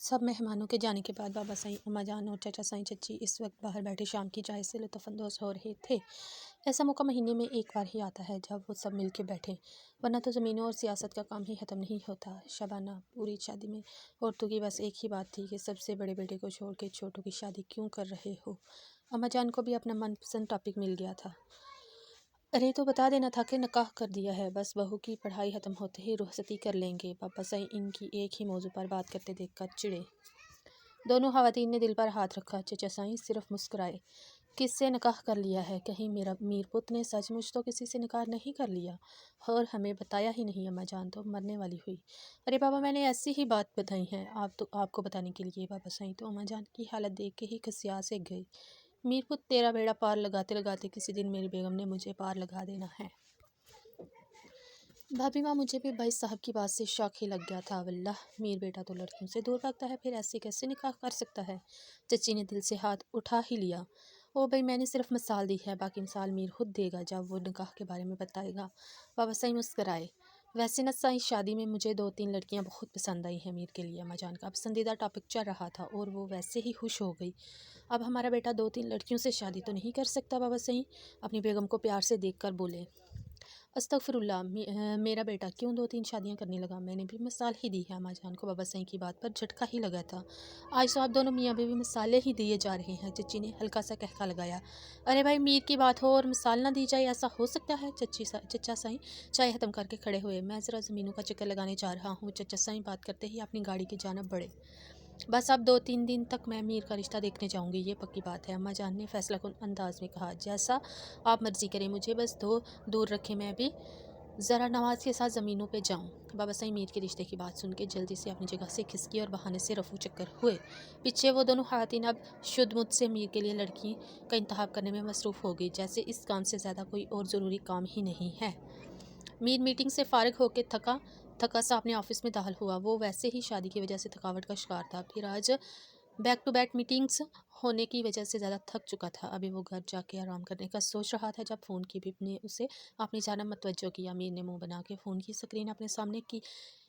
सब मेहमानों के जाने के बाद बाबा साईं, अम्मा जान और चाचा साईं चच्ची इस वक्त बाहर बैठे शाम की चाय से लुत्फ़अंदोज़ हो रहे थे। ऐसा मौका महीने में एक बार ही आता है जब वो सब मिल के बैठें, वरना तो ज़मीनों और सियासत का काम ही ख़त्म नहीं होता। शबाना, पूरी शादी में औरतों की बस एक ही बात थी कि सबसे बड़े बेटे को छोड़ के छोटों की शादी क्यों कर रहे हो। अम्मा जान को भी अपना मनपसंद टॉपिक मिल गया था। अरे तो बता देना था कि निकाह कर दिया है, बस बहू की पढ़ाई ख़त्म होते ही रुखसती कर लेंगे। पापा साईं इनकी एक ही मौजू पर बात करते देखकर चिढ़े। दोनों ख़वातीन ने दिल पर हाथ रखा। चचा साईं सिर्फ मुस्कुराए। किससे निकाह कर लिया है? कहीं मेरा मीरपुत ने सचमुच तो किसी से निकाह नहीं कर लिया और हमें बताया ही नहीं। अम्मा जान तो मरने वाली हुई। अरे बाबा, मैंने ऐसी ही बात बताई है आपको बताने के लिए। बाबा साईं तो अम्मा जान की हालत देख के ही खसिया से गए। मीरपुत, तेरा बेड़ा पार लगाते लगाते किसी दिन मेरी बेगम ने मुझे पार लगा देना है। भाभी माँ, मुझे भी भाई साहब की बात से शौक ही लग गया था। वल्लाह, मीर बेटा तो लड़कियों से दूर भागता है, फिर ऐसे कैसे निकाह कर सकता है। चच्ची ने दिल से हाथ उठा ही लिया। ओ भाई, मैंने सिर्फ मिसाल दी है, बाकी मिसाल मीर खुद देगा जब वो निकाह के बारे में बताएगा। बाबा साईं मुस्कराए। वैसे न साईं, शादी में मुझे 2-3 लड़कियां बहुत पसंद आई हैं मीर के लिए। अम्मा जान का पसंदीदा टॉपिक चल रहा था और वो वैसे ही खुश हो गई। अब हमारा बेटा 2-3 लड़कियों से शादी तो नहीं कर सकता। बाबा साईं अपनी बेगम को प्यार से देखकर बोले। अस्तगफिरुल्लाह, मेरा बेटा क्यों 2-3 शादियां करने लगा? मैंने भी मिसाल ही दी है। अम्मा जान को बाबा सही की बात पर झटका ही लगा था। आज तो आप दोनों मियाँ बीवी मिसालें ही दिए जा रहे हैं। चच्ची ने हल्का सा कहका लगाया। अरे भाई, मीर की बात हो और मिसाल ना दी जाए, ऐसा हो सकता है? चचा साईं चाय ख़त्म करके खड़े हुए। मैं ज़रा ज़मीनों का चक्कर लगाने जा रहा हूँ। चचा साईं बात करते ही अपनी गाड़ी की जानब बढ़े। बस अब 2-3 दिन तक मैं मीर का रिश्ता देखने जाऊंगी, ये पक्की बात है। अम्मा जान ने फैसलाकुन अंदाज में कहा। जैसा आप मर्जी करें, मुझे बस दो दूर रखें, मैं भी ज़रा नवाज के साथ ज़मीनों पे जाऊं। बाबा साईं मीर के रिश्ते की बात सुन के जल्दी से अपनी जगह से खिसकी और बहाने से रफू चक्कर हुए। पीछे वो दोनों ख़वातीन अब शुद्ध मुझ से मीर के लिए लड़की का इंतखाब करने में मसरूफ़ हो गई, जैसे इस काम से ज़्यादा कोई और ज़रूरी काम ही नहीं है। मीर मीटिंग से फ़ारिग होकर थका थका सा अपने ऑफिस में दाखिल हुआ। वो वैसे ही शादी की वजह से थकावट का शिकार था, फिर आज बैक टू बैक मीटिंग्स होने की वजह से ज़्यादा थक चुका था। अभी वो घर जाके आराम करने का सोच रहा था जब फ़ोन की बीप ने उसे अपनी जानब मुतवज्जो किया। मीर ने मुंह बना के फ़ोन की स्क्रीन अपने सामने की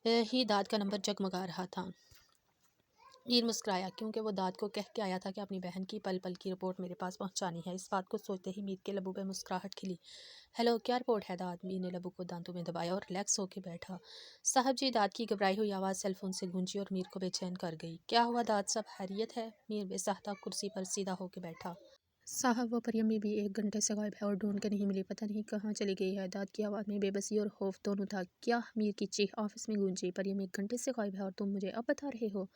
ही दाद का नंबर जगमगा रहा था। मीर मुस्कुराया, क्योंकि वो दाद को कह के आया था कि अपनी बहन की पल पल की रिपोर्ट मेरे पास पहुंचानी है। इस बात को सोचते ही मीर के लबों पे मुस्कुराहट खिली। हेलो, क्या रिपोर्ट है दाद? मीर ने लबों को दांतों में दबाया और रिलैक्स होकर बैठा। साहब जी, दाद की घबराई हुई आवाज़ सेलफोन से गूंजी और मीर को बेचैन कर गई। क्या हुआ दाद, सब खैरियत है? मीर बेसाख्ता कुर्सी पर सीधा होकर बैठा। साहब, वो परियम बीबी 1 घंटे से गायब है और ढूंढ के नहीं मिली, पता नहीं कहाँ चली गई है। दाद की आवाज़ में बेबसी और खौफ दोनों था। क्या? मीर की चीख ऑफिस में गूंजी। परियम 1 घंटे से गायब है और तुम मुझे अब बता रहे हो?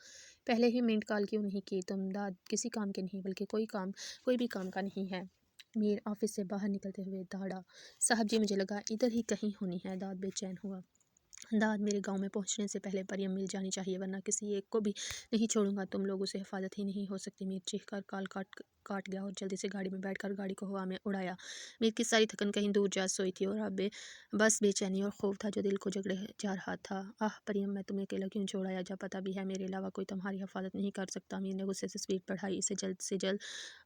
पहले ही मिनट कॉल क्यों नहीं की? तुम दाद किसी काम के नहीं, बल्कि कोई भी काम का नहीं है। मीर ऑफिस से बाहर निकलते हुए दौड़ा। साहब जी, मुझे लगा इधर ही कहीं होनी है। दाद बेचैन हुआ। दाद, मेरे गांव में पहुंचने से पहले परियम मिल जानी चाहिए, वरना किसी एक को भी नहीं छोड़ूंगा। तुम लोगों से हिफाजत ही नहीं हो सकती। मीर चीख कर कॉल काट काट गया और जल्दी से गाड़ी में बैठकर गाड़ी को हवा में उड़ाया। मीर की सारी थकन कहीं दूर जा सोई थी और अब बस बेचैनी और खौफ था जो दिल को जकड़े जा रहा था। आह परियम, मैं तुम्हें अकेला क्यों छोड़ाया? जब पता भी है मेरे अलावा कोई तुम्हारी हिफाजत नहीं कर सकता। मीर ने गुस्से से स्पीड बढ़ाई। इसे जल्द से जल्द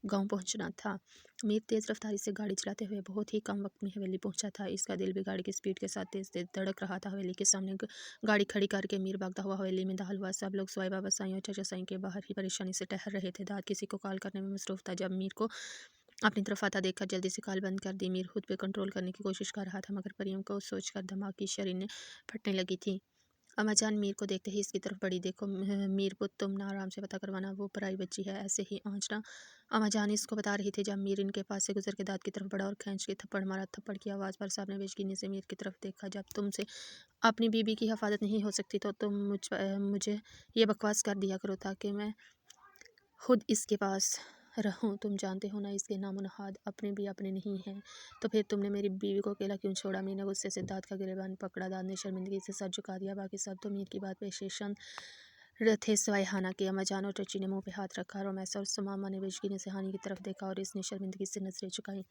गाँव पहुँचना था। मीर तेज़ रफ्तारी से गाड़ी चलाते हुए बहुत ही कम वक्त में हवेली पहुंचा था। इसका दिल भी गाड़ी की स्पीड के साथ तेज तेज धड़क रहा था। हवेली के सामने गाड़ी खड़ी करके मीर भागता हुआ हवेली में दाखिल हुआ। सब लोग सवाई बाबा साईं और चाचा साईं के बाहर ही परेशानी से ठहर रहे थे। दाद किसी को कॉल करने में मसरूफ़ था। जब मीर को अपनी तरफ आता देखकर जल्दी से कॉल बंद कर दी। मीर खुद पे कंट्रोल करने की कोशिश कर रहा था, मगर परियम को सोचकर दिमाग की शरीरें फटने लगी थी। अम्मा जान मीर को देखते ही इसकी तरफ बढ़ी। देखो मीर पुत, तुम ना आराम से पता करवाना, वो पराई बच्ची है, ऐसे ही आंचना। अम्मा जान इसको बता रही थी जब मीर इनके पास से गुजर के दाद की तरफ बढ़ा और खींच के थप्पड़ मारा। थप्पड़ की आवाज़ पर साहब ने बेचैनी से मीर की तरफ देखा। जब तुमसे अपनी बीबी की हिफाजत नहीं हो सकती तो तुम मुझे ये बकवास कर दिया करो ताकि मैं खुद इसके पास रहूं। तुम जानते हो ना, इसके नामुनहाद अपने भी अपने नहीं हैं। तो फिर तुमने मेरी बीवी को अकेला क्यों छोड़ा? मीर ने गुस्से से दाद का गिरेबान पकड़ा। दाद ने शर्मिंदगी से सर झुका दिया। बाकी सब तो मीर की बात पे शेषन थे सिवाय हाना के। अम्मा जान और चची ने मुंह पे हाथ रखा। रोमैसा और सुमामा ने बेशकीनी से हानि की तरफ देखा और इसने शर्मिंदगी से नजरें झुकाई।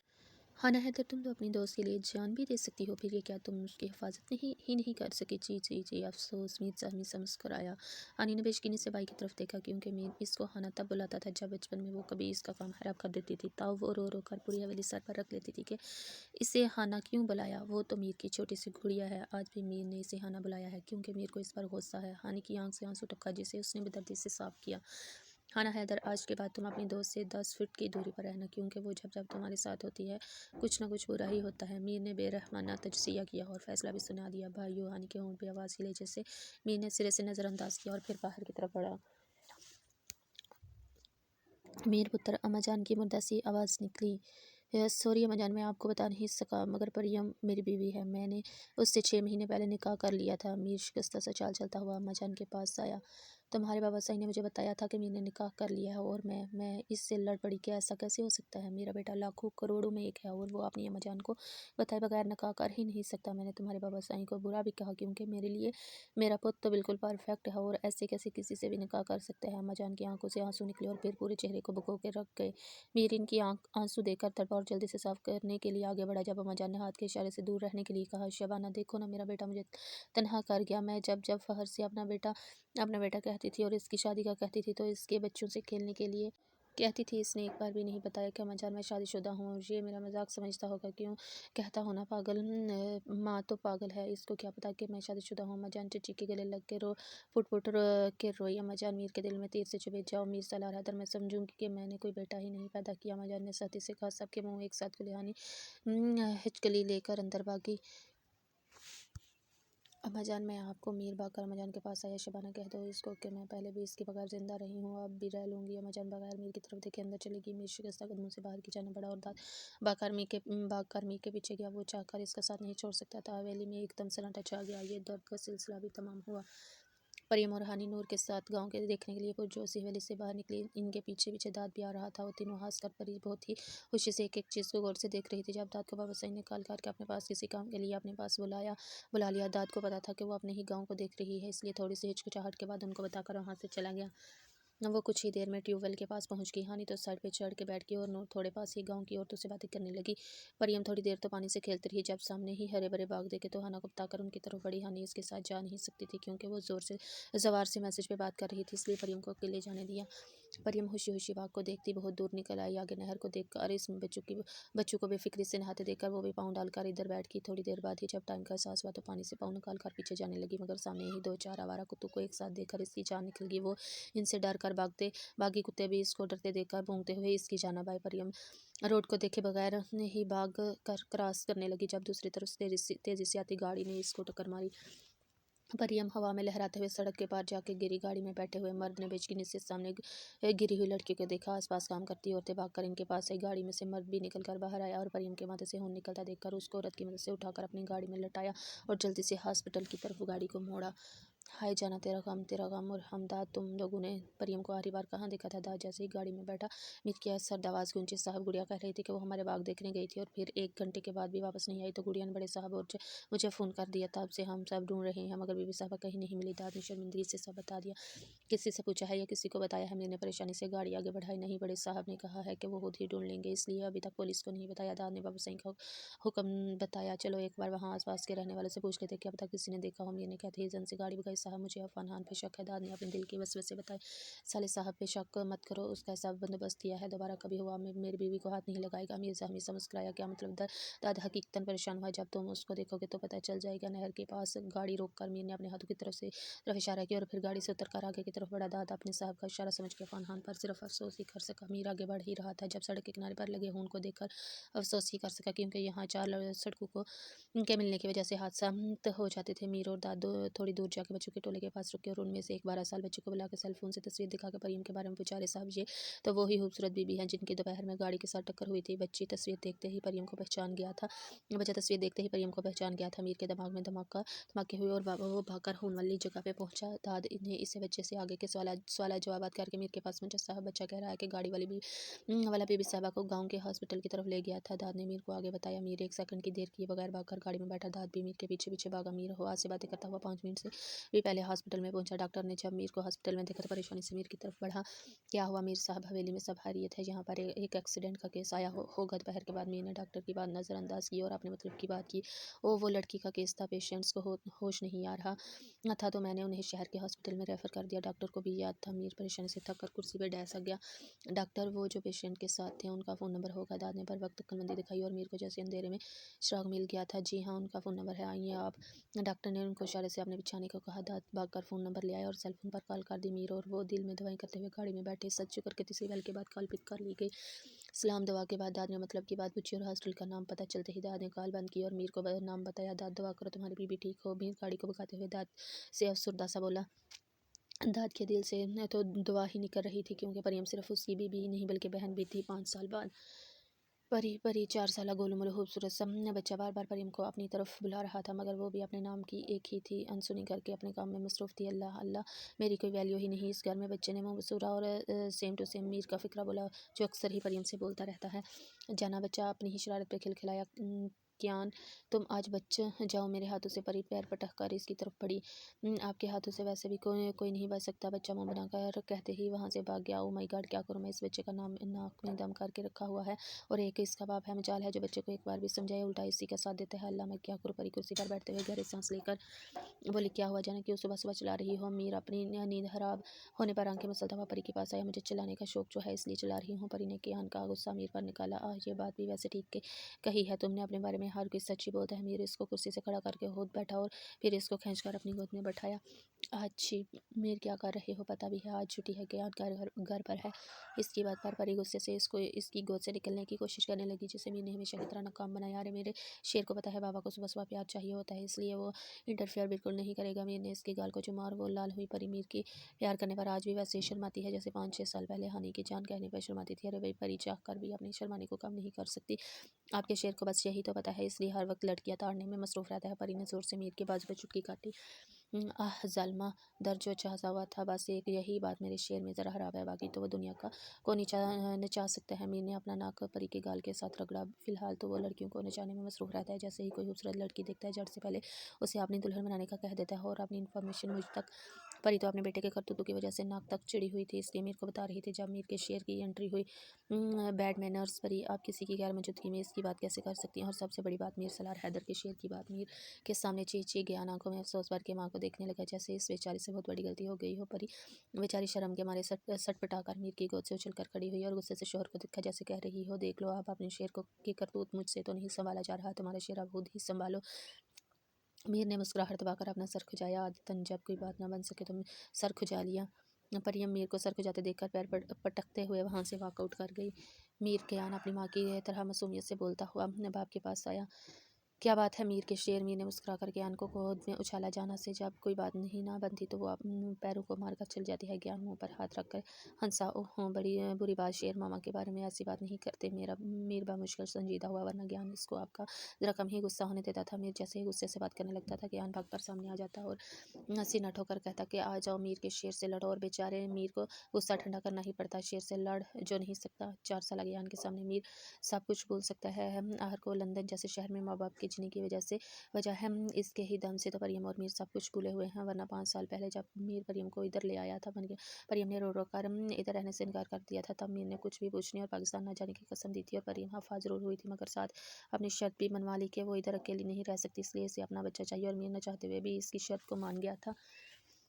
हाँ ना हैदर, तुम तो अपनी दोस्त के लिए जान भी दे सकती हो, फिर ये क्या तुम उसकी हिफाजत नहीं कर सके? जी जी जी, अफसोस। मीर मुस्कुराया। हानी ने बेशकीनी से भाई की तरफ देखा, क्योंकि मीर इसको हाना तब बुलाता था जब बचपन में वो कभी इसका काम खराब कर देती थी। तब वो रो रो कर पूरी हवेली सर पर रख लेती थी कि इसे हाना क्यों बुलाया, वो तो मीर की छोटी सी गुड़िया है। आज भी मीर ने इसे हाना बुलाया है क्योंकि मीर को इस पर गुस्सा है। हानी की आंख से आंसू टपका, जिसे उसने बेदर्दी से साफ किया। हाना हैदर, आज के बाद तुम अपनी दोस्त से 10 फुट की दूरी पर रहना, क्योंकि वो जब जब तुम्हारे साथ होती है कुछ ना कुछ बुरा ही होता है। मीर ने बेरहमाना तजज़िया किया और फैसला भी सुना दिया। भाइयों, हानि के होंठ पे आवाज़ हिले जैसे मीर ने सिरे से नज़रअंदाज किया और फिर बाहर की तरफ बढ़ा। मीर पुत्र, अम्मा जान की मुर्दा सी आवाज़ निकली। सॉरी अम्मा जान, मैं आपको बता नहीं सका, मगर परियम मेरी बीवी है। मैंने उससे 6 महीने पहले निकाह कर लिया था। मीर शिकस्ता सा चाल चलता हुआ अम्मा जान के पास आया। तुम्हारे बाबा साई ने मुझे बताया था कि मीर ने निकाह कर लिया है, और मैं इससे लड़ पड़ी कि ऐसा कैसे हो सकता है? मेरा बेटा लाखों करोड़ों में एक है, और वो अपनी अम्मा जान को बताए बगैर निकाह कर ही नहीं सकता। मैंने तुम्हारे बाबा साई को बुरा भी कहा, क्योंकि मेरे लिए मेरा पुत्र तो बिल्कुल परफेक्ट है, और ऐसे कैसे किसी से भी निकाह कर सकते हैं? अम्मा जान की आंखों से आंसू निकले और फिर पूरे चेहरे को भिगो के रख गए। मीर इनकी आंसू देखकर तड़पा और जल्दी से साफ करने के लिए आगे बढ़ा। जब अम्मा जान ने हाथ के इशारे से दूर रहने के लिए कहा, शबाना देखो ना, मेरा बेटा मुझे तन्हा कर गया। मैं जब जब फहर से अपना बेटा कहती थी और इसकी शादी का कहती थी, तो इसके बच्चों से खेलने के लिए कहती थी। इसने एक बार भी नहीं बताया कि अम्मा जान मैं शादीशुदा हूँ, और ये मेरा मजाक समझता होगा। क्यों कहता हो ना पागल, माँ तो पागल है, इसको क्या पता कि मैं शादीशुदा हूँ। अम्मा जान चची के गले लग के फुट फुट के रोई। अम्मा जान, मीर के दिल में तीर से चुभे जाओ। मीर सलाह रहा, मैं समझूंगी कि मैंने कोई बेटा ही नहीं पैदा किया। अम्मा जान ने सती से कहा। सबके मुंह एक साथ खुले। हानि हिचकली लेकर अंदर भागी। अम्मा जान, मैं आपको मीर भागकर अम्मा जान के पास आया। शबाना, कह दो इसको कि मैं पहले भी इसके बगैर जिंदा रही हूँ, अब भी रह लूँगी। अम्मा जान बगैर मीर की तरफ देखे अंदर चली गई। मीर शिकस्ता कदमों से बाहर की जाने पड़ा और दांत भागकर मीर के पीछे गया। वो चाहकर इसका साथ नहीं छोड़ सकता था। हवेली में एकदम सन्नाटा छा गया। ये दर्द का सिलसिला भी तमाम हुआ। परियम और हानि नूर के साथ गांव के देखने के लिए पुरजोशी हवेली से बाहर निकली। इनके पीछे पीछे दाद भी आ रहा था। वो तीनों हंस कर परी बहुत ही खुशी से एक एक चीज़ को गौर से देख रही थी। जब दाद को बाबा सही ने कॉल करके अपने पास किसी काम के लिए अपने पास बुला लिया। दाद को पता था कि वो अपने ही गाँव को देख रही है, इसलिए थोड़ी सी हिचकिचाहट के बाद उनको बताकर वहाँ से चला गया। वो कुछ ही देर में ट्यूबवेल के पास पहुंच गई। हानि तो साइड पे चढ़ के बैठ गई और नूर थोड़े पास ही गांव की औरतों से बातें करने लगी। परियम थोड़ी देर तो पानी से खेलती रही। जब सामने ही हरे भरे बाग देखे तो हाना को बताकर उनकी तरफ बढ़ी। हानि इसके साथ जा नहीं सकती थी, क्योंकि वो जोर से जवार से मैसेज पे बात कर रही थी, इसलिए परियम को अकेले जाने दिया। परियम खुशी खुशी बाग को देखती बहुत दूर निकल आई। आगे नहर को देखकर इस बच्चों को बेफिक्री से नहाते देखकर वो भी पाँव डालकर इधर बैठ गई। थोड़ी देर बाद ही जब टाइम का एहसास हुआ तो पानी से पाँव निकाल कर पीछे जाने लगी, मगर सामने ही 2-4 आवारा कुत्तों को एक साथ देखकर इसकी जान निकल गई। वो इनसे डर कर बागी कुत्ते भी इसको डरते देखकर भौंकते हुए इसकी जाना बाई। परियम रोड को देखे बगैर ही भाग कर क्रॉस करने लगी, जब दूसरी तरफ से तेजी से आती गाड़ी ने इसको टक्कर मारी। परियम हवा में लहराते हुए सड़क के पार जाके गिरी। गाड़ी में बैठे हुए मर्द ने बेचैनी से सामने गिरी हुई लड़की को देखा। आसपास काम करती औरतें भागकर इनके पास आई। गाड़ी में से मर्द भी निकलकर बाहर आया और परियम के माथे से खून निकलता देखकर उसको औरत की मदद से उठाकर अपनी गाड़ी में लटाया और जल्दी से हॉस्पिटल की तरफ गाड़ी को मोड़ा। हाय जाना, तेरा काम। और हम दाद, तुम लोगों ने परियम को आखिरी बार कहाँ देखा था? दाद जैसे ही गाड़ी में बैठा मित की सर्द आवाज़ गूंजी। साहब, गुड़िया कह रही थी कि वो हमारे बाग देखने गई थी और फिर 1 घंटे के बाद भी वापस नहीं आई, तो गुड़िया ने बड़े साहब और मुझे फ़ोन कर दिया। तब से हम सब ढूंढ रहे हैं, मगर बीबी साहबा कहीं नहीं मिली। दाद ने शर्मिंदगी से सब बता दिया। किसी से पूछा है या किसी को बताया है? मैंने परेशानी से गाड़ी आगे बढ़ाई। नहीं, बड़े साहब ने कहा है कि वो खुद ही ढूंढ लेंगे, इसलिए अभी तक पुलिस को नहीं बताया। दाद ने बाबू सिंह को हुक्म बताया, चलो एक बार वहाँ आसपास के रहने वाले से पूछ लेते, क्या पता किसी ने देखा हो। मैंने कहते ही जन से गाड़ी भगाई। साहब, मुझे अफान खान पे शक है। दाद ने अपने दिल की वसवसे बताए। साले साहब पे शक मत करो, उसका ऐसा बंदोबस्त किया है, दोबारा कभी हुआ मेरी बीवी को हाथ नहीं लगाएगा। मीर हमेशा मुस्कुराया। क्या मतलब? दादा हकीकतन परेशान हुआ। जब तुम उसको देखोगे तो पता चल जाएगा। नहर के पास गाड़ी रोककर मीर ने अपने हाथों की तरफ इशारा किया और फिर गाड़ी से उतरकर आगे की तरफ बढ़ा। दादा अपने साहब का इशारा समझ के अफान खान पर सिर्फ अफसोस ही कर सका। मीर आगे बढ़ ही रहा था जब सड़क के किनारे पर लगे खून को देखकर अफसोस ही कर सका, क्योंकि यहाँ 4 सड़कों को के मिलने की वजह से हादसा हो जाते थे। मीर और दादू थोड़ी दूर जाके बच्चों के टोले के पास रुके और उनमें से एक 12 साल बच्चे को बुलाकर सेल फोन से तस्वीर दिखाकर परियम के बारे में पूछा। अरे साहब, ये तो वो ही खूबसूरत बीबी है जिनकी दोपहर में गाड़ी के साथ टक्कर हुई थी। बच्ची तस्वीर देखते ही परियम को पहचान गया था। बच्चा तस्वीर देखते ही परियम को पहचान गया था। मीर के दिमाग में धमाके हुए और वो भागकर खून वाली जगह पे पहुंचा। दाद ने इसे बच्चे से आगे के सवाल जवाब करके मीर के पास पहुंचा। साहब, बच्चा कह रहा है कि गाड़ी वाला बीबी साहबा को गांव के हॉस्पिटल की तरफ ले गया था। दाद ने मीर को आगे बताया। मीर 1 सेकंड की देर किए बगैर भागकर गाड़ी में बैठा। दाद भी मीर के पीछे पीछे भागा। मीर हवा से बातें करता हुआ 5 मिनट से भी पहले हॉस्पिटल में पहुंचा। डॉक्टर ने जब मीर को हॉस्पिटल में देखा तो परेशानी से मीर की तरफ बढ़ा। क्या हुआ मीर साहब? हवेली में सब हैरियत है। यहाँ पर एक एक्सीडेंट का केस आया होगा। दोपहर के बाद मीर ने डॉक्टर की बात नज़रअंदाज की और अपने मतलब की बात की। वो लड़की का केस था, पेशेंट्स को होश नहीं आ रहा था तो मैंने उन्हें शहर के हॉस्पिटल में रेफ़र कर दिया। डॉक्टर को भी याद था। मीर परेशानी से थक कर कुर्सी पर डैसा गया। डॉक्टर, वो जो पेशेंट के साथ थे उनका फ़ोन नंबर होगा? दाद ने बर वक्त अक्लमंदी दिखाई और मीर को जैसे अंधेरे में सुराग मिल गया था। जी हाँ, उनका फ़ोन नंबर है, आइए आप। डॉक्टर ने उनको इशारे से अपने बिछाने को कहा। दाद भागकर फ़ोन नंबर ले आया और सेल फोन पर कॉल कर दी। मीर और वो दिल में दवाई करते हुए गाड़ी में बैठे। सच शुक्र के तीसरी बेल के बाद कॉल पिक कर ली गई। सलाम दुआ के बाद दाद ने मतलब की बात पूछी और हॉस्टल का नाम पता चलते ही दाद ने कॉल बंद की और मीर को नाम बताया। दाद, दुआ करो तुम्हारी बीबी ठीक हो। मीर गाड़ी को भगाते हुए दाद से अफसरदा सा बोला। दाद के दिल से न तो दुआ ही निकल रही थी, क्योंकि मरियम सिर्फ उसकी बीबी ही नहीं बल्कि बहन भी थी। 5 साल बाद परी परी 4 साल गोलूमोलू खूबसूरत सा बच्चा बार बार मरियम को अपनी तरफ बुला रहा था, मगर वो भी अपने नाम की एक ही थी। अनसुनी करके अपने काम में मसरूफ़ थी। अल्लाह अल्लाह, मेरी कोई वैल्यू ही नहीं इस घर में। बच्चे ने मुँह मसूरा और सेम टू सेम मीर का फ़िक्रा बोला, जो अक्सर ही मरियम से बोलता रहता है। जाना बच्चा अपनी ही शरारत पर खिलखिलाया। कियान, तुम आज बच जाओ मेरे हाथों से। परी पैर पटक कर इसकी तरफ बढ़ी। आपके हाथों से वैसे भी कोई कोई नहीं बच सकता। बच्चा मुँह बनाकर कहते ही वहाँ से भाग गया। ओ माय गॉड, क्या करूँ मैं? इस बच्चे का नाम नाक में दम करके रखा हुआ है और एक इसका बाप है। मजाल है जो बच्चे को एक बार भी समझाए, उल्टा इसी का साथ देता है। अल्लाह, मैं क्या करूँ? परी कुर्सी पर बैठते हुए गहरी सांस लेकर बोली, क्या हुआ? जाने क्यों सुबह सुबह चला रही हो? मीर अपनी नींद खराब होने पर आंखें मसलता हुआ परी के पास आया। मुझे चिल्लाने का शौक जो है इसलिए चला रही हूँ। परी ने कियान का गुस्सा मीर पर निकाला। ये बात भी वैसे ठीक कही है तुमने। अपने बारे में हर कोई सच ही बोलता है। मीर इसको कुर्सी से खड़ा करके खुद बैठा और फिर इसको खींचकर अपनी गोद में बैठाया। अच्छी मीर, क्या कर रहे हो? पता भी है आज छुट्टी है। कियान घर पर है। इसकी बात पर परी गुस्से से इसको इसकी गोद से निकलने की कोशिश करने लगी, जिसे मीर ने हमेशा की तरह नाकाम बनाया। अरे मेरे शेर को पता है बाबा को सुबह सुबह प्यार चाहिए होता है, इसलिए वो इंटरफेयर बिल्कुल नहीं करेगा। मीर ने इसकी गाल को चुमा और वो लाल हुई। परी मीर की प्यार करने पर आज भी वैसे ही शर्माती है जैसे 5-6 साल पहले हानि की जान कहने पर शर्माती थी। अरे भाई, परी चाह कर भी अपने शर्माने को कम नहीं कर सकती। आपके शेर को बस यही तो पता है, इसलिए हर वक्त लड़कियां ताड़ने में मसरूफ रहता है। परी ने जोर से मीर के बाजू पर चुटकी काटी। आह जालिमा, दर्द जो चाहता हुआ था बस एक यही बात मेरे शेर में ज़रा खराब है, बाकी तो वो दुनिया का को नचा सकता है। मीर ने अपना नाक परी के गाल के साथ रगड़ा। फिलहाल तो वो लड़कियों को नचाने में मसरूफ रहता है। जैसे ही कोई खूबसूरत लड़की देखता है, झट से पहले उसे अपनी दुल्हन बनाने का कह देता है और अपनी इन्फॉर्मेशन मुझ तक। परी तो अपने बेटे के करतूतों की वजह से नाक तक चिड़ी हुई थी, इसलिए मीर को बता रही थी। जब मीर के शेर की एंट्री हुई, बैड मैनर्स। परी, आप किसी की गैर मौजूदगी में इसकी बात कैसे कर सकती हैं? और सबसे बड़ी बात, मीर सलार हैदर के शेर की बात। मीर के सामने चीख गया। आंखों में अफसोस भर के माँ को देखने लगा, जैसे इस बेचारी से बहुत बड़ी गलती हो गई हो। परी बेचारी शर्म के मारे सटपटाकर मीर की गोद से उछलकर खड़ी हुई और गुस्से से शोहर को देखा, जैसे कह रही हो, देख लो आप अपने शेर को की करतूत मुझसे तो नहीं संभाला जा रहा, तुम्हारा शेर अब खुद ही संभालो। मीर ने मुस्कुराहट दबाकर अपना सर खुजाया। आदतन जब कोई बात ना बन सके तो सर खुजा लिया। परियम मीर को सर खुजाते देखकर पैर पटकते हुए वहां से वॉकआउट कर गई। मीर कियान अपनी माँ की तरह मासूमियत से बोलता हुआ अपने बाप के पास आया। क्या बात है मीर के शेर? मीर ने मुस्कुराकर ज्ञान को गोद में उछाला। जाना से जब कोई बात नहीं ना बनती तो वो पैरों को मारकर चल जाती है। ज्ञान मुंह पर हाथ रखकर हंसा। ओह बड़ी बुरी बात, शेर मामा के बारे में ऐसी बात नहीं करते। मेरा मीर बा मुश्किल संजीदा हुआ, वरना ज्ञान इसको आपका जरा कम ही गुस्सा होने देता था। मीर जैसे ही गुस्से से बात करने लगता था, ज्ञान भागकर सामने आ जाता और सीना ठोकर कहता कि आ जाओ मीर के शेर से लड़ो। और बेचारे मीर को गुस्सा ठंडा करना ही पड़ता। शेर से लड़ जो नहीं सकता। 4 साल ज्ञान के सामने मीर सब कुछ बोल सकता है। आहर को लंदन जैसे शहर में माँ बाप की जीने की वजह है, इसके ही दम से तो परियम और मीर सब कुछ भूले हुए हैं। वरना 5 साल पहले जब मीर परियम को इधर ले आया था, परियम ने रो रो कर इधर रहने से इनकार कर दिया था। तब मीर ने कुछ भी पूछने और पाकिस्तान न जाने की कसम दी थी और परियम हफा जरूर हुई थी, मगर साथ अपनी शर्त भी मनवा ली कि वो इधर अकेली नहीं रह सकती, इसलिए इसे अपना बच्चा चाहिए। और मीर न चाहते हुए भी इसकी शर्त को मान गया था।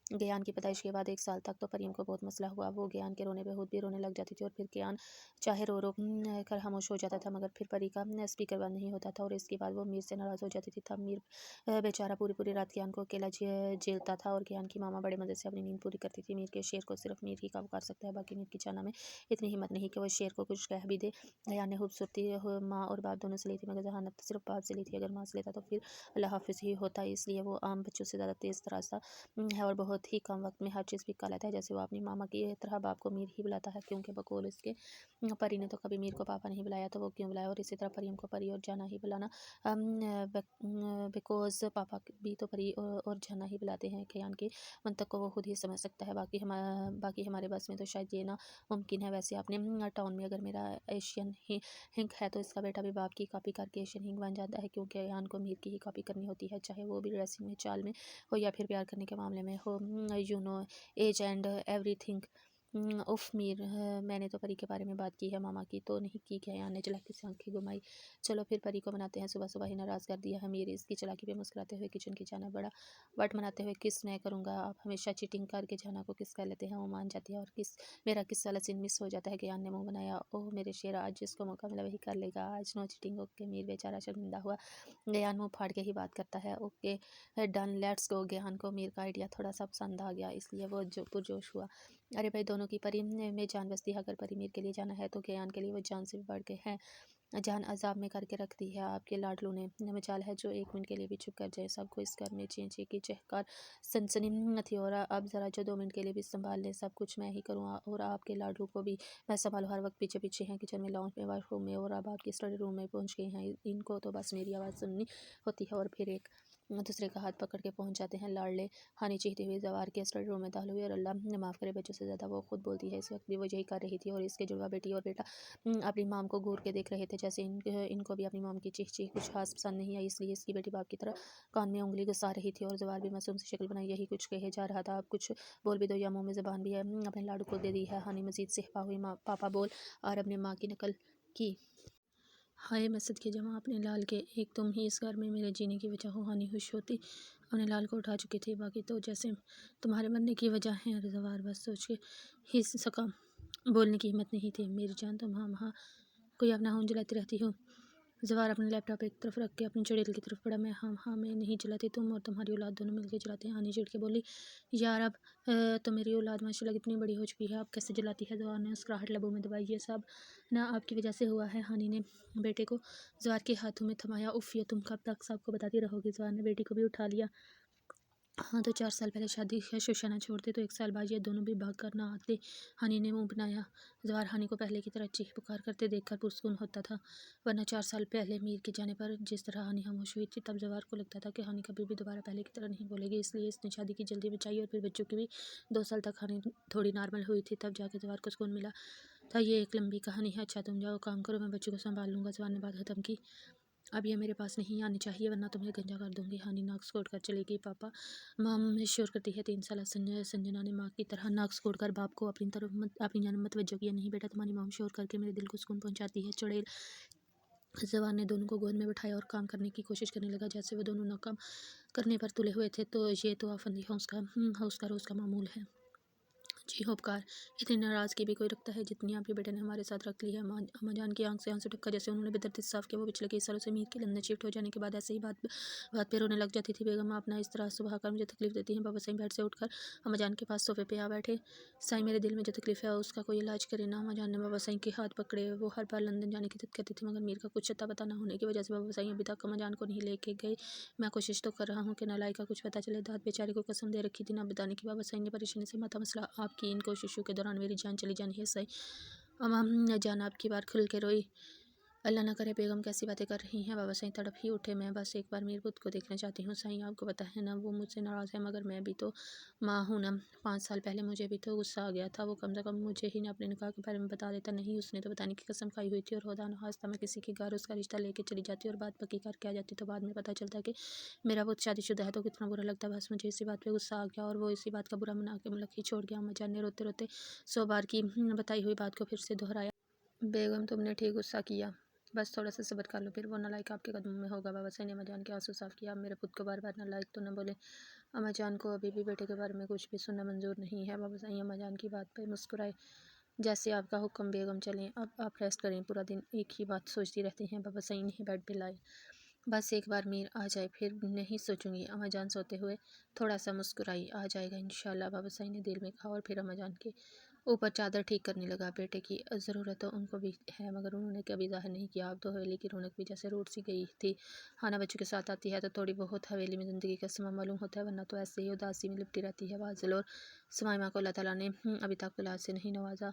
ज्ञान की पैदाइश के बाद 1 साल तक तो परियम को बहुत मसला हुआ। वो ज्ञान के रोने पे खुद भी रोने लग जाती थी और फिर ज्ञान चाहे रो रो कर खामोश हो जाता था, मगर फिर परी का स्पीकर बंद नहीं होता था और इसके बाद वो मीर से नाराज़ हो जाती थी। तब मीर बेचारा पूरी पूरी रात ज्ञान को अकेला झेलता था और ज्ञान की मामा बड़े मज़े से अपनी नींद पूरी करती थी। मीर के शेर को सिर्फ मीर ही काबू कर सकता है, बाकी मीर की चाना में इतनी हिम्मत नहीं कि वो शेर को कुछ कह भी दे। ज्ञान ने खूबसूरती माँ और बाप दोनों से ली थी, मगर जहानत तो सिर्फ बाप से ली थी। अगर माँ से लेता तो फिर अल्लाह हाफिज़ ही होता, इसलिए वो आम बच्चों से ज़्यादा तेज़ तराज था है और बहुत बहुत ही कम वक्त में हर चीज़ भी कर लेता है। जैसे वो अपनी मामा की तरह बाप को मीर ही बुलाता है, क्योंकि बकौल उसके परी ने तो कभी मीर को पापा नहीं बुलाया, तो वो क्यों बुलाया। और इसी तरह परियम को परी और जाना ही बुलाना, बिकॉज पापा भी तो परी और जाना ही बुलाते हैं। कयान की मंतक को वो खुद ही समझ सकता है, बाकी हमारे बस में तो शायद ये ना मुमकिन है। वैसे अपने टाउन में अगर मेरा एशियन हिंक है तो इसका बेटा भी बाप की कॉपी करके एशियन हिंक बन जाता है, क्योंकि अयान को मीर की ही कॉपी करनी होती है, चाहे वो भी ड्रेसिंग में, चाल में हो या फिर प्यार करने के मामले में हो। You know age and everything. उफ मीर, मैंने तो परी के बारे में बात की है, मामा की तो नहीं की। क्या अयान ने चालाकी से आंखें घुमाई। चलो फिर परी को मनाते हैं, सुबह सुबह ही नाराज़ कर दिया है मीर। इसकी चालाकी पे मुस्कुराते हुए किचन की जाना बड़ा वट मनाते हुए, किस मैं करूँगा, आप हमेशा चीटिंग करके जाना को किस कर लेते हैं। वो मान जाती है और मेरा किस वाला सीन मिस हो जाता है कि अयान ने मुंह बनाया। ओह मेरे शेर, आज जिसको मौका मिला वही कर लेगा, आज नो चीटिंग। ओके मीर बेचारा शर्मिंदा हुआ। ज्ञान मुँह फाड़ के ही बात करता है। Okay done, let's go. ज्ञान को मीर का आइडिया थोड़ा सा पसंद आ गया, इसलिए वो जो पुरजोश हुआ। अरे भाई, दोनों की परी में जान बसती है। अगर परी मीर के लिए जाना है तो ज्ञान के लिए वो जान से भी बढ़ के हैं। जान अजाब में करके रख दी है आपके लाडलू ने। मचाल है जो एक मिनट के लिए भी चुप कर जाए। सबको इस घर में चींची की चहकार सनसनी न थी, और अब ज़रा जो 2 मिनट के लिए भी संभाल ले, सब कुछ मैं ही करूँ और आपके लाडलू को भी मैं संभालूँ। हर वक्त पीछे पीछे हैं, किचन में, लाउंज में, वॉशरूम में, और अब आपकी स्टडी रूम में पहुँच गई हैं। इनको तो बस मेरी आवाज़ सुननी होती है और फिर एक दूसरे का हाथ पकड़ के पहुंच जाते हैं। लाडले हानि चीखती हुई जवार के स्टडी रूम में दाखिल हुई, और अल्लाह ने माफ़ करे, बच्चों से ज़्यादा वो खुद बोलती है। इस वक्त भी वो यही कर रही थी, और इसके जुड़वा बेटी और बेटा अपनी माम को घूर के देख रहे थे, जैसे इनको भी अपनी माम की चीख चीख कुछ खास पसंद नहीं आई। इसलिए इसकी बेटी बाप की तरह कान में उंगली घुसा रही थी, और जवार भी मासूम सी शक्ल बनाई यही कुछ कहे जा रहा था। अब कुछ बोल भी दो या मुंह में ज़बान भी है, अपने लाडू को दे दी है। हानि मजीद से हिपा हुई, माँ पापा बोल, और अपने माँ की नकल की। हाय मैं सदके जमा अपने लाल के, एक तुम ही इस घर में मेरे जीने की वजह हो। हानि खुश होती अपने लाल को उठा चुकी थी, बाकी तो जैसे तुम्हारे मरने की वजह है। अरे जवार बस सोच के ही सका, बोलने की हिम्मत नहीं थी। मेरी जान, तुम हाँ वहाँ कोई अपना खून जलाती रहती हो। जवार अपने लैपटॉप एक तरफ रख के अपनी चुड़ैल की तरफ पड़ा। मैं हाँ मैं नहीं जलाती, तुम और तुम्हारी औलाद दोनों मिलकर जलाते हैं। हानि चिढ़ के बोली, यार अब तो मेरी औलाद माशाल्लाह कितनी बड़ी हो चुकी है, अब कैसे जलाती है। जवार ने उसका लबों में दबाई, ये सब ना आपकी वजह से हुआ है। हानि ने बेटे को जवार के हाथों में थमाया। उफ, ये तुम कब तक सबको बताती रहोगी। जवार ने बेटी को भी उठा लिया। हाँ तो 4 साल पहले शादी है, शुशाना छोड़ते तो 1 साल बाद ये दोनों भी भाग कर ना आते। हानि ने मुंह बनाया। जवार हानि को पहले की तरह चीख पुकार करते देखकर पुरस्कून होता था, वरना 4 साल पहले मीर के जाने पर जिस तरह हानि खामोश हुई थी, तब जवार को लगता था कि हानि कभी भी दोबारा पहले की तरह नहीं बोलेगी। इसलिए इसने शादी की जल्दी बचाई, और फिर बच्चों की भी। 2 साल तक हानि थोड़ी नॉर्मल हुई थी, तब जाके जवार को सुकून मिला था। ये एक लंबी कहानी है। अच्छा तुम जाओ काम करो, मैं बच्चों को संभाल लूँगा। जवार ने बात खत्म की। अब ये मेरे पास नहीं आनी चाहिए, वरना तुम्हें गंजा कर दूंगी। हानि नाक सिकोड़ कर चलेगी। पापा माम श्योर करती है। 3 साल संजना ने माँ की तरह नाक सिकोड़ कर बाप को अपनी तरफ अपनी जानब मत वज्जो किया। नहीं बेटा, तुम्हारी माम श्योर करके मेरे दिल को सुकून पहुँचाती है। चुड़ैल जवान ने दोनों को गोद में बिठाया और काम करने की कोशिश करने लगा, जैसे वो दोनों नाकाम करने पर तुले हुए थे। तो ये तो आफंदी हाउस का रोज़ का मामूल है। जी होपकार, इतनी नाराज़गी भी कोई रखता है जितनी आपके बेटे ने हमारे साथ रख ली है। अम्मा जान की आंख से आंसू टपका, जैसे उन्होंने बेदर्दी से साफ किया। वो पिछले कई सालों से मीर के लंदन शिफ्ट हो जाने के बाद ऐसे ही बात बात पे रोने लग जाती थी। बेगम आप ना इस तरह सुबह कर मुझे तकलीफ़ देती हैं। बाबा साईं बेड से उठकर अम्मा जान के पास सोफे पे आ बैठे। साईं, मेरे दिल में जो तकलीफ़ है उसका कोई इलाज करे ना। अम्मा जान ने बाबा साईं के हाथ पकड़े। वो हर बार लंदन जाने की जिद करती थी, मगर मीर का कुछ अता पता ना होने की वजह से बाबा साईं अभी तक अम्मा जान को नहीं लेके गए। मैं कोशिश तो कर रहा हूँ कि नालाई का कुछ पता चले। दाद बेचारे को कसम दे रखी थी ना बताने की। बाबा साईं ने परेशानी से माथा मसला, आपकी इन कोशिशों के दौरान मेरी जान चली जानी है सही। अम्मा जान आपकी बार खुल के रोई। अल्लाह ना करे, बेगम कैसी बातें कर रही हैं। बाबा साईं तड़प ही उठे। मैं बस एक बार मीर पुत को देखना चाहती हूँ साईं, आपको पता है ना वो मुझसे नाराज़ है, मगर मैं भी तो माँ हूँ ना। 5 साल पहले मुझे भी तो गुस्सा आ गया था। वो कम से कम मुझे ही ना अपने निकाह के बारे में बता देता। नहीं, उसने तो बताने की कसम खाई हुई थी, और खुदा न खास्ता मैं किसी के घर उसका रिश्ता लेके चली जाती और बात पक्की करके आ जाती, तो बाद में पता चलता कि मेरा पुत शादीशुदा है, तो कितना बुरा लगता। बस मुझे इसी बात पे गुस्सा आ गया, और वो इसी बात का बुरा मना के मुलक ही छोड़ गया। अम्मा जान ने रोते रोते 100 बार की बताई हुई बात को फिर से दोहराया। बेगम तुमने ठीक गुस्सा किया, बस थोड़ा सा सब्र कर लो, फिर वो नालायक आपके कदमों में होगा। बाबा साईं ने अम्मा जान के आंसू साफ किया। आप मेरे पुत को बार बार नालायक तो न बोले। अम्मा जान को अभी भी बेटे के बारे में कुछ भी सुनना मंजूर नहीं है। बाबा साईं अम्मा जान की बात पर मुस्कुराए। जैसे आपका हुक्म बेगम, चलें अब आप रेस्ट करें, पूरा दिन एक ही बात सोचती रहती हैं। बाबा साईं ने बेड पे लाए। बस एक बार मीर आ जाए फिर नहीं सोचूंगी। अम्मा जान सोते हुए थोड़ा सा मुस्कुराई। आ जाएगा इंशाल्लाह, बाबा साईं ने दिल में कहा, और फिर अम्मा जान के ऊपर चादर ठीक करने लगा। बेटे की ज़रूरत तो उनको भी है, मगर उन्होंने कभी ज़ाहिर नहीं किया। अब तो हवेली की रौनक भी जैसे रूठ सी गई थी। हाना बच्चों के साथ आती है तो थोड़ी बहुत हवेली में ज़िंदगी का समा मालूम होता है, वरना तो ऐसे ही उदासी में लिपटी रहती है बाज़िल। और सुमाइमा को अल्लाह ताला ने अभी तक औलाद से नहीं नवाजा।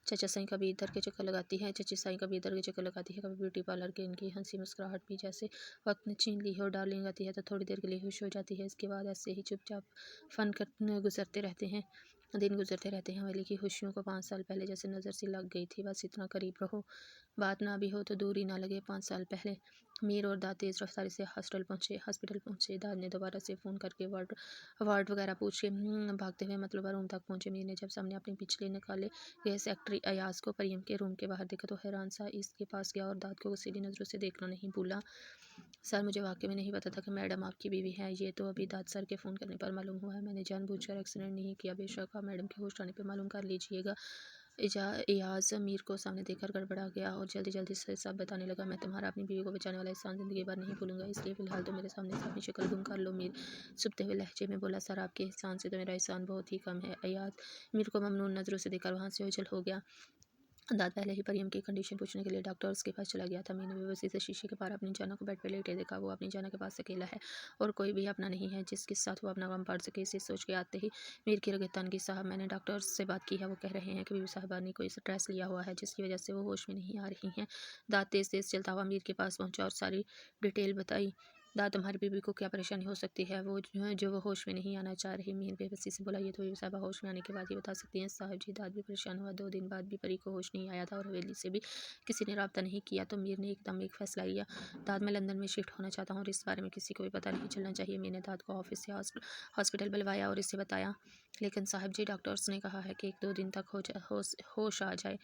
चाचा साईं कभी इधर के चक्कर लगाती है, चाची साईं कभी इधर के चक्कर लगाती है, कभी ब्यूटी पार्लर के इनकी हंसी मुस्कुराहट भी जैसे वक्त ने छीन ली है। और डार्लिंग आती है तो थोड़ी देर के लिए खुश हो जाती है, इसके बाद ऐसे ही चुपचाप फन कर गुजरते रहते हैं, दिन गुजरते रहते हैं। हवेली की खुशियों को 5 साल पहले जैसे नज़र सी लग गई थी। बस इतना करीब रहो, बात ना भी हो तो दूर ही ना लगे। 5 साल पहले मीर और दाद तेज़ रफ्तारी से हॉस्पिटल पहुँचे। दाद ने दोबारा से फ़ोन करके वार्ड वार्ड वगैरह पूछे। भागते हुए मतलब रूम तक पहुँचे। मीर ने जब सामने अपने पिछले निकाले गए सेक्रेटरी अयाज को परियम के रूम के बाहर देखा तो हैरान सा इसके पास गया और दाद को गुस्सैली नज़रों से देखना नहीं भूला। सर, मुझे वाकई में नहीं पता था कि मैडम आपकी बीवी है। ये तो अभी दाद सर के फ़ोन करने पर मालूम हुआ है। मैंने जानबूझकर एक्सीडेंट नहीं किया। बेशक आप मैडम के होश आने पे मालूम कर लीजिएगा। एयाज मीर को सामने देखकर गड़बड़ा गया और जल्दी जल्दी से सब बताने लगा। मैं तुम्हारा अपनी बीवी को बचाने वाला एहसान ज़िंदगी भर नहीं भूलूंगा, इसलिए फ़िलहाल तो मेरे सामने से अपनी शक्ल गुम कर लो। मीर चुभते हुए लहजे में बोला, सर आपके एहसान से तो मेरा एहसान बहुत ही कम है। एयाज मीर को ममनून नज़रों से देखकर वहाँ से ओझल हो गया। दाद पहले ही परियम की कंडीशन पूछने के लिए डॉक्टर्स के पास चला गया था। मैंने बेबसी से शीशे के पार अपनी जाना को बेड पर लेटे देखा। वो अपनी जाना के पास अकेला है और कोई भी अपना नहीं है जिसके साथ वो अपना गम बांट सके। इसे सोच के आते ही मीर की रगत तन की। साहब, मैंने डॉक्टर्स से बात की है, वो कह रहे हैं कि बीवी साहबा ने कोई स्ट्रेस लिया हुआ है जिसकी वजह से वो होश में नहीं आ रही हैं। दाद तेज तेज चलता हुआ मीर के पास पहुंचा और सारी डिटेल बताई। दाद, तुम्हारी बीवी को क्या परेशानी हो सकती है जो वो होश में नहीं आना चाह रही। मीर बेबसी से बोला, ये तो बीवी साहबा होश में आने के बाद ही बता सकती हैं। साहब जी, दाद भी परेशान हुआ। 2 दिन बाद भी परी को होश नहीं आया था और हवेली से भी किसी ने रब्ता नहीं किया तो मीर ने एकदम एक फैसला लिया। दाद, मैं लंदन में शिफ्ट होना चाहता हूँ और इस बारे में किसी को भी पता नहीं चलना चाहिए। मीर ने दाद को ऑफिस से हॉस्पिटल बुलवाया और इसे बताया। लेकिन साहब जी, डॉक्टर्स ने कहा है कि 1-2 दिन तक होश आ जाए।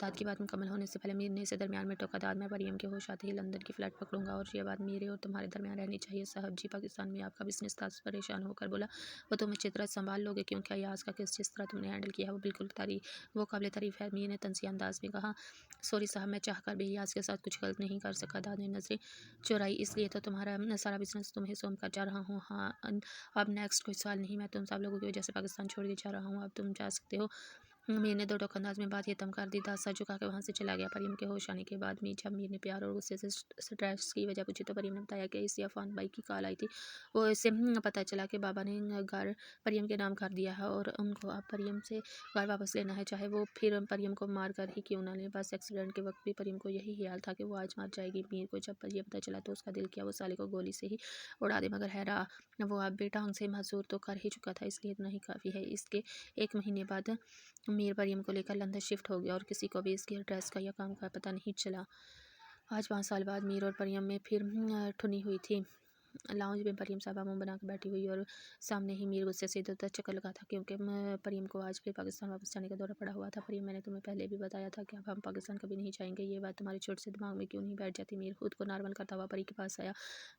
दाद की बात मुकम्मल होने से पहले मीर ने इसे दरमियान में टोका। दाद, मैं परियम के होश आते ही लंदन की फ़्लाइट पकड़ूंगा और ये बात मेरे और तुम्हारे दरमियान रहनी चाहिए। साहब जी, पाकिस्तान में आपका बिजनेस था। परेशान होकर बोला, वो तुम अच्छी तरह संभाल लोगे क्योंकि अयाज का केस जिस तरह तुमने हैंडल किया है वो काबिल तारीफ़ है। मीर ने तंज़िया अंदाज में कहा, सॉरी साहब, मैं चाहकर भी अयाज के साथ कुछ गलत नहीं कर सका। दाद ने नज़रें चुराई, इसलिए तो तुम्हारा सारा बिजनेस तुम्हें सौंप कर जा रहा हूँ। हाँ, अब नेक्स्ट कोई सवाल नहीं। मैं तुम सब लोगों की वजह से पाकिस्तान छोड़ के जा रहा हूँ। अब तुम जा सकते हो। मीर ने दो टोक अंदाज में बात खत्म कर दी। दाद सर झुका के वहाँ से चला गया। परियम के होश आने के बाद जब मीर ने प्यार और गुस्से से स्ट्रेस की वजह पूछी तो परियम ने बताया कि इसे अफान भाई की कॉल आई थी। वो इसे पता चला कि बाबा ने घर परियम के नाम कर दिया है और उनको अब परियम से घर वापस लेना है, चाहे वो फिर परियम को मार कर ही क्यों ना ले। बस एक्सीडेंट के वक्त भी परियम को यही ख्याल था कि वो आज मार जाएगी। मीर को जब ये पता चला तो उसका दिल किया वो साले को गोली से ही उड़ा दे, मगर हैरा वो अब भी टांग से मजदूर तो कर ही चुका था, इसलिए इतना ही काफ़ी है। इसके 1 महीने बाद मीर परियम को लेकर लंदन शिफ्ट हो गया और किसी को भी इसके एड्रेस का या काम का पता नहीं चला। आज 5 साल बाद मीर और परियम में फिर ठुनी हुई थी। लाउंज में परियम साहबा मुंह बना कर बैठी हुई और सामने ही मीर गुस्से से इधर उधर चक्कर लगा था क्योंकि परियम को आज फिर पाकिस्तान वापस जाने का दौरा पड़ा हुआ था। परियम, मैंने तुम्हें पहले भी बताया था कि अब हम पाकिस्तान कभी नहीं जाएंगे। ये बात तुम्हारे छोटे से दिमाग में क्यों नहीं बैठ जाती। मीर खुद को नॉर्मल करता हुआ परी के पास आया।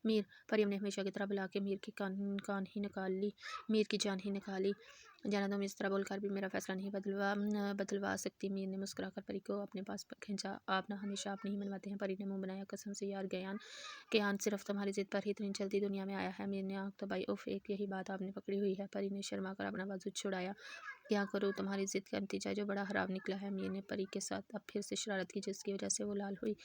मीर, परियम ने हमेशा की तरह बुला के मीर की कान ही निकाल ली, मीर की जान ही निकाली। जाना तुम इस तरह बोलकर भी मेरा फैसला नहीं बदलवा सकती। मीर ने मुस्कुराकर परी को अपने पास खींचा। आप ना हमेशा आप नहीं मनवाते हैं। परी ने मुंह बनाया, कसम से यार ज्ञान सिर्फ तुम्हारी जिद पर ही इतनी जल्दी दुनिया में आया है। मीर ने आँख दबाई। उफ, एक यही बात आपने पकड़ी हुई है। परी ने शर्मा कर अपना बाजू छुड़ाया। क्या करूँ, तुम्हारी जिद का नतीजा जो बड़ा खराब निकला है। मीर ने परी के साथ अब फिर से शरारत की जिसकी वजह से वो लाल हुई।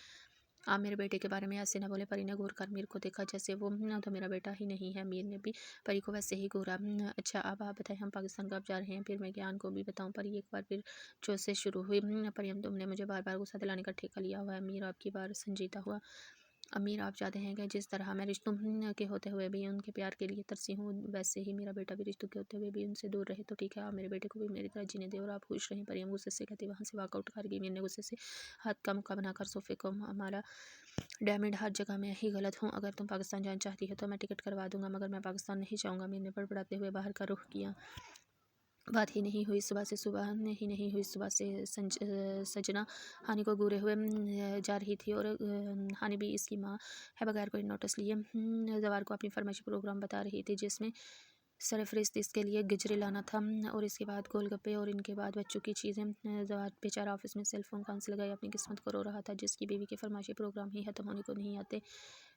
आप मेरे बेटे के बारे में ऐसे ना बोले। परी ने घूर कर मीर को देखा जैसे वो तो मेरा बेटा ही नहीं है। मीर ने भी परी को वैसे ही घूरा। अच्छा, अब आप बताएं हम पाकिस्तान कब जा रहे हैं, फिर मैं ज्ञान को भी बताऊं। परी एक बार फिर जोश से शुरू हुई। परी, तुमने मुझे बार बार गुस्सा दिलाने का ठेका लिया हुआ है। मीर आपकी बार संजीदा हुआ। अमीर, आप चाहते हैं कि जिस तरह मैं रिश्तों के होते हुए भी उनके प्यार के लिए तरसी हूँ, वैसे ही मेरा बेटा भी रिश्तों के होते हुए भी उनसे दूर रहे तो ठीक है। आप मेरे बेटे को भी मेरी तरह जीने दें और आप खुश रहें। परियम गुस्से से कहती वहाँ से वॉकआउट कर गई। मैंने गुस्से से हाथ का मुक्का बनाकर सोफे को हमारा डैमेड हर जगह मैं ही गलत हूँ। अगर तुम पाकिस्तान जाना चाहती हो तो मैं टिकट करवा दूंगा, मगर मैं पाकिस्तान नहीं जाऊँगा। मैंने बड़बड़ाते हुए बाहर का रुख किया। बात ही नहीं हुई सुबह से सजना हानि को घूरे हुए जा रही थी और हानि भी इसकी माँ है बगैर कोई नोटिस लिए जवार को अपनी फरमाइशी प्रोग्राम बता रही थी जिसमें सरफरिस्त इसके लिए गजरे लाना था और इसके बाद गोलगप्पे और इनके बाद बच्चों की चीज़ें। जवार बेचारा ऑफिस में सेलफोन कान से लगाए अपनी किस्मत को रो रहा था जिसकी बीवी के फरमाइशी प्रोग्राम ही खत्म होने को नहीं आते।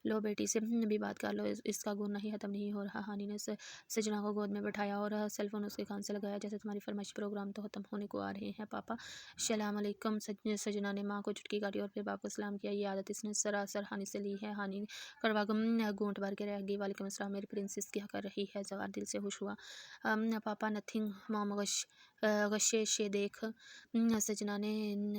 लो बेटी से भी बात कर लो, इसका गुण नहीं ख़त्म नहीं हो रहा। हानि ने सजना को गोद में बैठाया और सेलफोन उसके कान से लगाया। जैसे तुम्हारी फरमाइश प्रोग्राम तो ख़त्म होने को आ रहे हैं पापा। सलाम अलैकुम। सजना ने माँ को चुटकी काटी और फिर बाप को सलाम किया। ये आदत इसने सरासर हानि से ली है। हानि कड़वा घूंट भर के रह गई। वालेकुम अस्सलाम मेरी प्रिंसेस, क्या कर रही है? जवार दिल से खुश हुआ। पापा नथिंग मॉम, गशे शे देख। सजना ने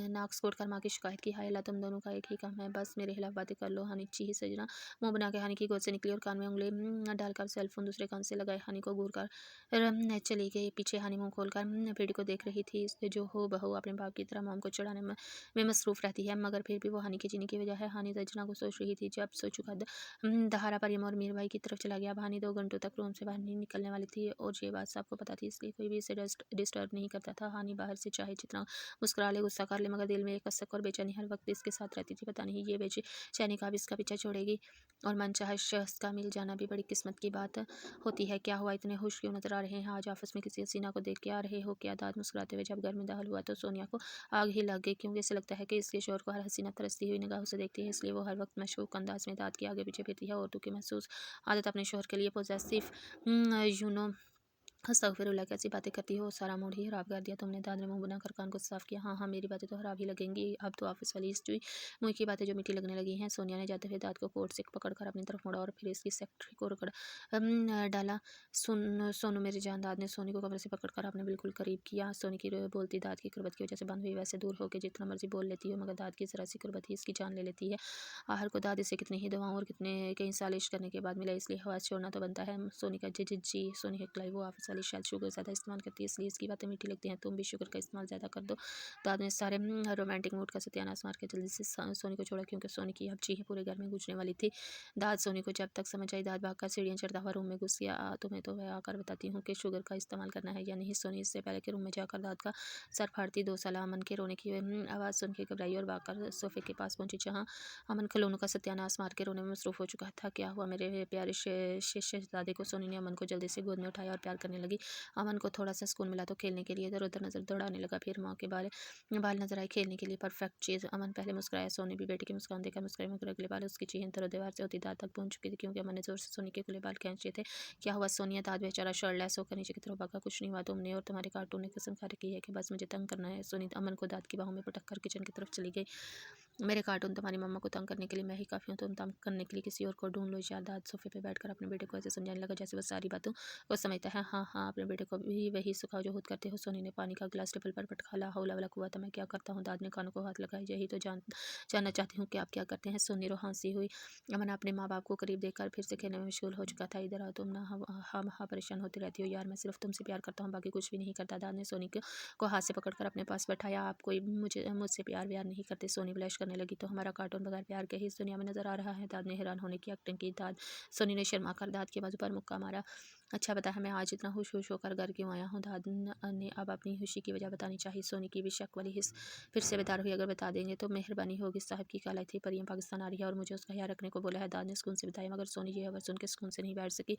नाक कोट कर माँ की शिकायत की। हाय अल्लाह, तुम दोनों का एक ही काम है, बस मेरे खिलाफ बातें कर लो। हानि ची ही सजना मुंह बना के हानि की गोद से निकली और कान में उंगली डालकर सेलफोन दूसरे कान से लगाए। हानि को घूर कर चली गई। पीछे हानि मुंह खोलकर बेटी को देख रही थी। इसलिए जो हो बहू अपने बाप की तरह मॉम को चढ़ाने में मसरूफ रहती है, मगर फिर भी वो हानि की चीनी की वजह है। हानि सजना को सोच रही थी। जब सो चुका दहाड़ा परियम और मीर भाई की तरफ चला गया। अब हानि 2 घंटों तक रूम से बाहर नहीं निकलने वाली थी और ये बात सबको पता थी, इसलिए कोई भी इसे डिस्टर्ब नहीं करता था। हानि बाहर से चाहे जितना मुस्कुरा ले, गुस्सा कर ले, मगर दिल में एक कसक और बेचैनी हर वक्त इसके साथ रहती थी। पता नहीं ये बेचैनी कब इसका पीछा छोड़ेगी और मनचाहा शख्स का मिल जाना भी बड़ी किस्मत की बात होती है। क्या हुआ, इतने खुश क्यों नजर आ रहे हैं आज? आपस में किसी हसीना को देख के आ रहे हो क्या? दाद मुस्कुराते हुए जब घर में दाखिल हुआ तो सोनिया को आग ही लग गई, क्योंकि इसे लगता है कि इसके शोर को हर हसीना तरसती हुई निगाहों से देखती है, इसलिए वो हर वक्त मशकूक अंदाज में दाद के आगे पीछे फिरती है। औरतों की महसूस आदत अपने शोहर के लिए पोजेसिव यूनो अस्तगफिरुल्लाह, कैसी बातें करती हो, सारा मूड ही खराब कर दिया तुमने। दाद ने मुंह बनाकर कान को साफ किया। हाँ हाँ, मेरी बातें तो खराब ही लगेंगी। अब तो ऑफिस वाली हिस्ट्री मुँह की बातें जो मीठी लगने लगी हैं। सोनिया ने जाते हुए दाद को कोट से पकड़कर अपनी तरफ मोड़ा और फिर इसकी सेक्रेटरी को रगड़ डाला। सोनू मेरी जान। दाद ने सोनी को कमरे से पकड़कर अपने बिल्कुल करीब किया। सोनी की बोलती दाद की कुर्बत की वजह से बंद हुई। वैसे दूर होकर जितना मर्जी बोल लेती हो, मगर दाद की जरा सी कुर्बत ही इसकी जान ले लेती है। आहर को दाद इसे कितनी ही दवाओं और कितने कई साल इश्क करने के बाद मिला, इसलिए हवास छोड़ना तो बनता है। सोनी का जी सोनी हकलाई, वो ऑफिस वाली शायद शुगर ज़्यादा इस्तेमाल करती है, इसलिए इसकी बातें मीठी लगती हैं। तुम भी शुगर का इस्तेमाल ज़्यादा कर दो। दाद ने सारे रोमांटिक मूड का सत्यानाश मार के जल्दी से सोनी को छोड़ा, क्योंकि सोनी की अब चीखें पूरे घर में गूंजने वाली थी। दाद सोनी को जब तक समझ आई, दाद भागकर सीढ़ियाँ चढ़ता हुआ रूम में घुस गया। तुम्हें तो वह आकर बताती हूँ कि शुगर का इस्तेमाल करना है या नहीं। सोनी इससे पहले के रूम में जाकर दाद का सर फाड़ती। 2 साल अमन के रोने की आवाज़ सुन के घबराई और भागकर सोफे के पास पहुंची, जहाँ अमन खिलौनों का सत्यानाश मार के रोने में मसरूफ हो चुका था। क्या हुआ मेरे प्यारे शहजादे को? सोनी ने अमन को जल्दी से गोद में उठाया और प्यार करने लगी। अमन को थोड़ा सा सुकून मिला तो खेलने के लिए इधर उधर नजर दौड़ाने लगा। फिर माँ के बाल बाल नजर आए, खेलने के लिए परफेक्ट चीज़। अमन पहले मुस्कुराया। सोनी भी बेटी की मुस्कान देखकर मुस्कुराई, मगर अगले बाल उसकी चीखें दरो दीवार से होती दाद तक पहुंच चुकी थी, क्योंकि अमन ने जोर से सोनी के खुले बाल खींचे थे। क्या हुआ सोनिया? दाद बेचारा शर्टलेस होकर नीचे की तरफ भागा। कुछ नहीं हुआ, तुमने और तुम्हारे कार्टून ने कसम खा रखी है कि बस मुझे तंग करना है। सोनी अमन को दाद की बाहों में पटक कर किचन की तरफ चली गई। मेरे कार्टून तुम्हारी मम्मा को तंग करने के लिए मैं ही काफ़ी हूँ, तुम तंग करने के लिए किसी और को ढूंढ लो। यार दाद सोफे पे बैठकर अपने बेटे को ऐसे समझाने लगा जैसे वो सारी बातों को समझता है। हाँ हाँ, अपने बेटे को भी वही सिखाओ जो खुद करते हो। सोनी ने पानी का गिलास टेबल पर पटका। ला हौला वला कुव्वत, मैं क्या करता हूँ? दाद ने कानों को हाथ लगाया। यही तो जानना चाहती हूँ कि आप क्या करते हैं। सोनी रो हंसी हुई। अमन अपने माँ बाप को करीब देखकर फिर से खेलने में मशगूल हो चुका था। इधर आओ, तुम ना हाँ परेशान होती रहती हो। यार मैं सिर्फ तुमसे प्यार करता हूँ, बाकी कुछ भी नहीं करता। दाद ने सोनी को हाथ से पकड़कर अपने पास बैठाया। आप कोई मुझसे प्यार व्यार नहीं करते। सोनी ब्लश करने लगी। तो हमारा कार्टून बगैर प्यार के ही इस दुनिया में नजर आ रहा है। दाद ने हैरान होने की एक्टिंग की। सोनी ने शर्मा कर दाद के बाजू पर मुक्का मारा। अच्छा बता, मैं आज इतना खुश होकर घर क्यों आया हूँ? दाद ने अब अपनी खुशी की वजह बतानी चाहिए। सोनी की भी शक वाली हिस्स फिर से बेदार हुई। अगर बता देंगे तो मेहरबानी होगी। साहब की कालाई थी, परियम पाकिस्तान आ रही है और मुझे उसका ख्याल रखने को बोला है। दाद ने सुकून से बताया, मगर सोनी ये खबर सुन के सुकून से नहीं बैठ सकी।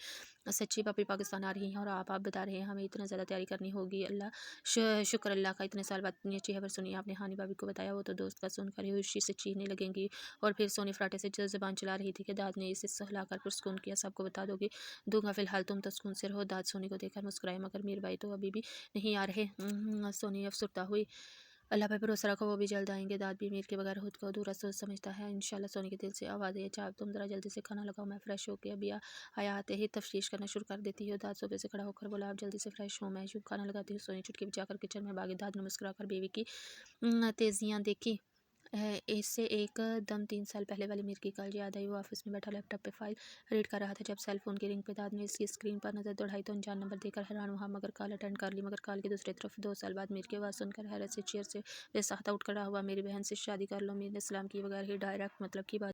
सच्ची पापी पाकिस्तान आ रही हैं और आप बता रहे हैं हमें इतना ज़्यादा तैयारी करनी होगी? अल्लाह शुक्र अल्लाह का, इतने साल बाद इतनी अच्छी खबर सुनी आपने। हानि भाभी को बताया? वो तो दोस्त का सुनकर ही खुशी से चीखने लगेंगी। और फिर सोनी फराटे से ज़बान चला रही थी कि दाद ने इसे सहलाकर पुरस्कून किया। सबको बता दोगी? दूंगा, फिलहाल तुम तो सुकून से रहो। दाद सोनी को देखकर मुस्कुराए, मगर मीर भाई तो अभी भी नहीं आ रहे। सोनी अफसरदा हुई। अल्लाह पे भरोसा रखो, वो भी जल्द आएंगे। दाद भी मीर के बगैर खुद को अधूरा सोच समझता है। इंशाल्लाह। सोनी के दिल से आवाज़ है, अच्छा तुम ज़रा जल्दी से खाना लगाओ, मैं फ्रेश होकर अभी आया आते ही तफ्तीश करना शुरू कर देती हो। दाद सोफे से खड़ा होकर बोला, आप जल्दी से फ्रेश हो, मैं यूँ खाना लगाती हूँ। सोनी चुटकी बजाकर किचन में भागी। दाद ने मुस्कुराकर बीवी की तेजियाँ देखी। इससे एकदम 3 साल पहले वाली मीर की कल याद आई। वो ऑफिस में बैठा लैपटॉप पे फाइल रीड कर रहा था, जब सेल फोन की रिंग पे दाद ने इसकी स्क्रीन पर नजर दौड़ाई तो अनजान नंबर देखकर हैरान हुआ। मगर कॉल अटेंड कर ली, मगर कॉल की दूसरी तरफ 2 साल बाद मीर की आवाज़ सुनकर हैरत से चेयर से बेसाख्ता उठ खड़ा हुआ। मेरी बहन से शादी कर लो। मीर ने सलाम किए बगैर ही डायरेक्ट मतलब की बात